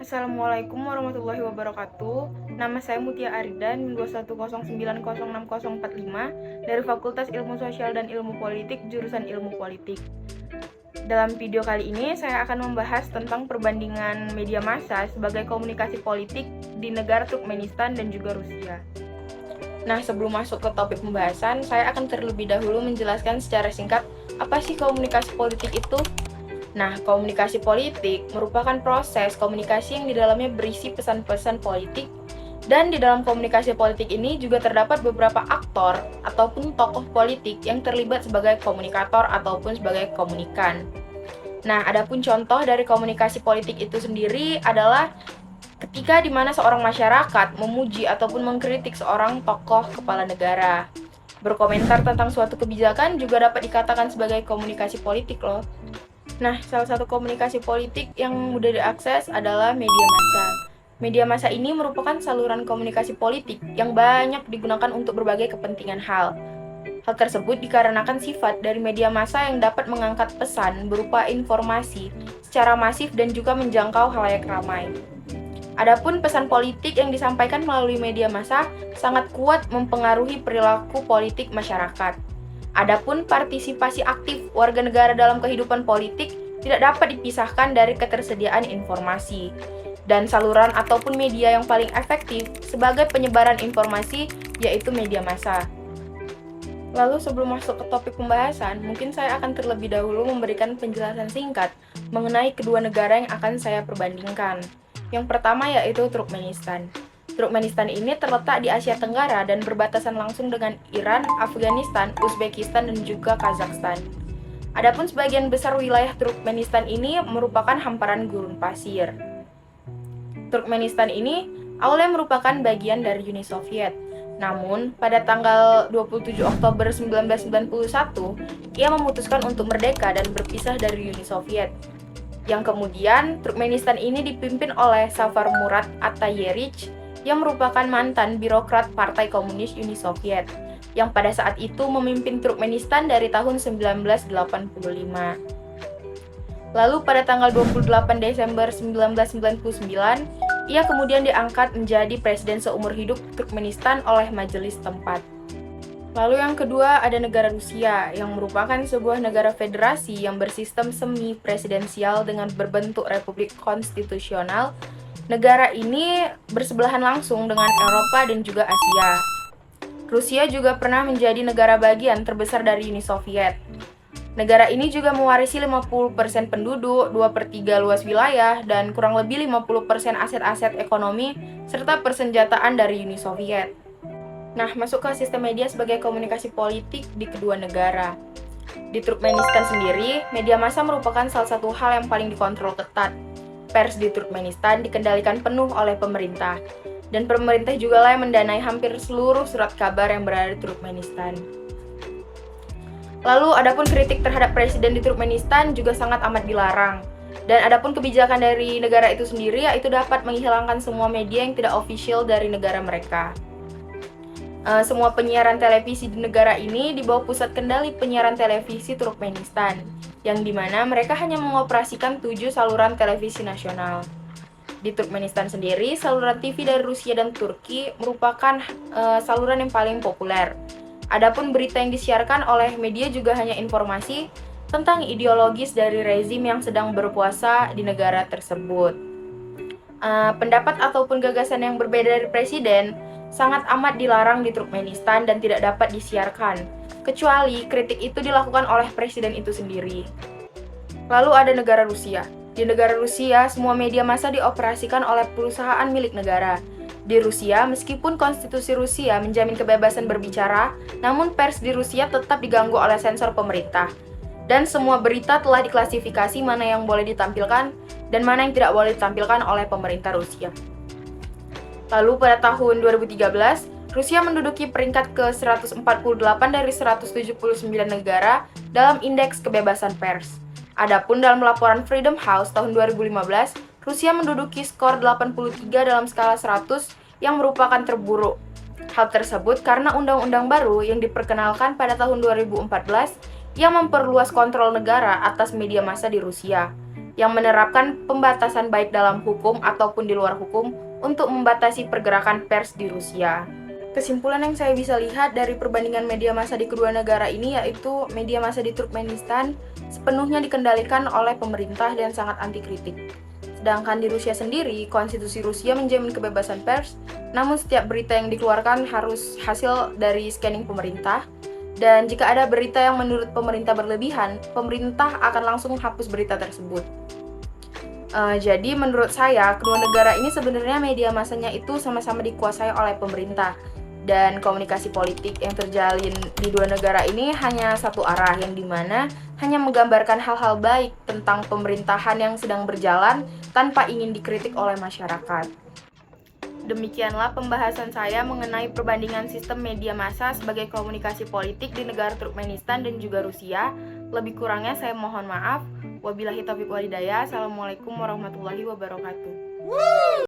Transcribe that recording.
Assalamualaikum warahmatullahi wabarakatuh. Nama saya Mutia Aridan, 210906045 dari Fakultas Ilmu Sosial dan Ilmu Politik, jurusan Ilmu Politik. Dalam video kali ini, saya akan membahas tentang perbandingan media massa sebagai komunikasi politik di negara Turkmenistan dan juga Rusia. Nah, sebelum masuk ke topik pembahasan, saya akan terlebih dahulu menjelaskan secara singkat apa sih komunikasi politik itu. Nah, komunikasi politik merupakan proses komunikasi yang di dalamnya berisi pesan-pesan politik, dan di dalam komunikasi politik ini juga terdapat beberapa aktor ataupun tokoh politik yang terlibat sebagai komunikator ataupun sebagai komunikan. Nah, adapun contoh dari komunikasi politik itu sendiri adalah ketika di mana seorang masyarakat memuji ataupun mengkritik seorang tokoh kepala negara. Berkomentar tentang suatu kebijakan juga dapat dikatakan sebagai komunikasi politik loh. Nah, salah satu komunikasi politik yang mudah diakses adalah media massa. Media massa ini merupakan saluran komunikasi politik yang banyak digunakan untuk berbagai kepentingan hal. Hal tersebut dikarenakan sifat dari media massa yang dapat mengangkat pesan berupa informasi secara masif dan juga menjangkau khalayak ramai. Adapun pesan politik yang disampaikan melalui media massa sangat kuat mempengaruhi perilaku politik masyarakat. Adapun partisipasi aktif warga negara dalam kehidupan politik tidak dapat dipisahkan dari ketersediaan informasi. Dan saluran ataupun media yang paling efektif sebagai penyebaran informasi yaitu media massa. Lalu sebelum masuk ke topik pembahasan, mungkin saya akan terlebih dahulu memberikan penjelasan singkat mengenai kedua negara yang akan saya perbandingkan. Yang pertama yaitu Turkmenistan. Turkmenistan ini terletak di Asia Tenggara dan berbatasan langsung dengan Iran, Afghanistan, Uzbekistan, dan juga Kazakhstan. Adapun sebagian besar wilayah Turkmenistan ini merupakan hamparan gurun pasir. Turkmenistan ini awalnya merupakan bagian dari Uni Soviet. Namun, pada tanggal 27 Oktober 1991, ia memutuskan untuk merdeka dan berpisah dari Uni Soviet. Yang kemudian, Turkmenistan ini dipimpin oleh Savar Murat Atayerich, yang merupakan mantan birokrat Partai Komunis Uni Soviet, yang pada saat itu memimpin Turkmenistan dari tahun 1985. Lalu pada tanggal 28 Desember 1999, ia kemudian diangkat menjadi presiden seumur hidup Turkmenistan oleh majelis tempat. Lalu yang kedua ada negara Rusia, yang merupakan sebuah negara federasi yang bersistem semi presidensial dengan berbentuk republik konstitusional. Negara ini bersebelahan langsung dengan Eropa dan juga Asia. Rusia juga pernah menjadi negara bagian terbesar dari Uni Soviet. Negara ini juga mewarisi 50% penduduk, 2/3 luas wilayah, dan kurang lebih 50% aset-aset ekonomi serta persenjataan dari Uni Soviet. Nah, masuk ke sistem media sebagai komunikasi politik di kedua negara. Di Turkmenistan sendiri, media massa merupakan salah satu hal yang paling dikontrol ketat. Pers di Turkmenistan dikendalikan penuh oleh pemerintah, dan pemerintah juga lah yang mendanai hampir seluruh surat kabar yang berada di Turkmenistan. Lalu, adapun kritik terhadap presiden di Turkmenistan juga sangat amat dilarang. Dan adapun kebijakan dari negara itu sendiri yaitu dapat menghilangkan semua media yang tidak official dari negara mereka. Semua penyiaran televisi di negara ini di bawah pusat kendali penyiaran televisi Turkmenistan, yang dimana mereka hanya mengoperasikan 7 saluran televisi nasional. Di Turkmenistan sendiri, saluran TV dari Rusia dan Turki merupakan saluran yang paling populer. Adapun berita yang disiarkan oleh media juga hanya informasi tentang ideologis dari rezim yang sedang berkuasa di negara tersebut. Pendapat ataupun gagasan yang berbeda dari presiden sangat amat dilarang di Turkmenistan dan tidak dapat disiarkan, kecuali kritik itu dilakukan oleh presiden itu sendiri. Lalu ada negara Rusia. Di negara Rusia, semua media massa dioperasikan oleh perusahaan milik negara. Di Rusia, meskipun konstitusi Rusia menjamin kebebasan berbicara, namun pers di Rusia tetap diganggu oleh sensor pemerintah. Dan semua berita telah diklasifikasi mana yang boleh ditampilkan dan mana yang tidak boleh ditampilkan oleh pemerintah Rusia. Lalu pada tahun 2013, Rusia menduduki peringkat ke-148 dari 179 negara dalam indeks kebebasan pers. Adapun dalam laporan Freedom House tahun 2015, Rusia menduduki skor 83 dalam skala 100 yang merupakan terburuk. Hal tersebut karena undang-undang baru yang diperkenalkan pada tahun 2014 yang memperluas kontrol negara atas media massa di Rusia. yang menerapkan pembatasan baik dalam hukum ataupun di luar hukum untuk membatasi pergerakan pers di Rusia. Kesimpulan yang saya bisa lihat dari perbandingan media massa di kedua negara ini yaitu media massa di Turkmenistan sepenuhnya dikendalikan oleh pemerintah dan sangat anti kritik. Sedangkan di Rusia sendiri, konstitusi Rusia menjamin kebebasan pers, namun setiap berita yang dikeluarkan harus hasil dari scanning pemerintah. Dan jika ada berita yang menurut pemerintah berlebihan, pemerintah akan langsung hapus berita tersebut. Jadi menurut saya, kedua negara ini sebenarnya media massanya itu sama-sama dikuasai oleh pemerintah. Dan komunikasi politik yang terjalin di dua negara ini hanya satu arah, yang dimana hanya menggambarkan hal-hal baik tentang pemerintahan yang sedang berjalan tanpa ingin dikritik oleh masyarakat. Demikianlah pembahasan saya mengenai perbandingan sistem media massa sebagai komunikasi politik di negara Turkmenistan dan juga Rusia. Lebih kurangnya saya mohon maaf. Wabillahi taufiq wal hidayah. Assalamualaikum warahmatullahi wabarakatuh.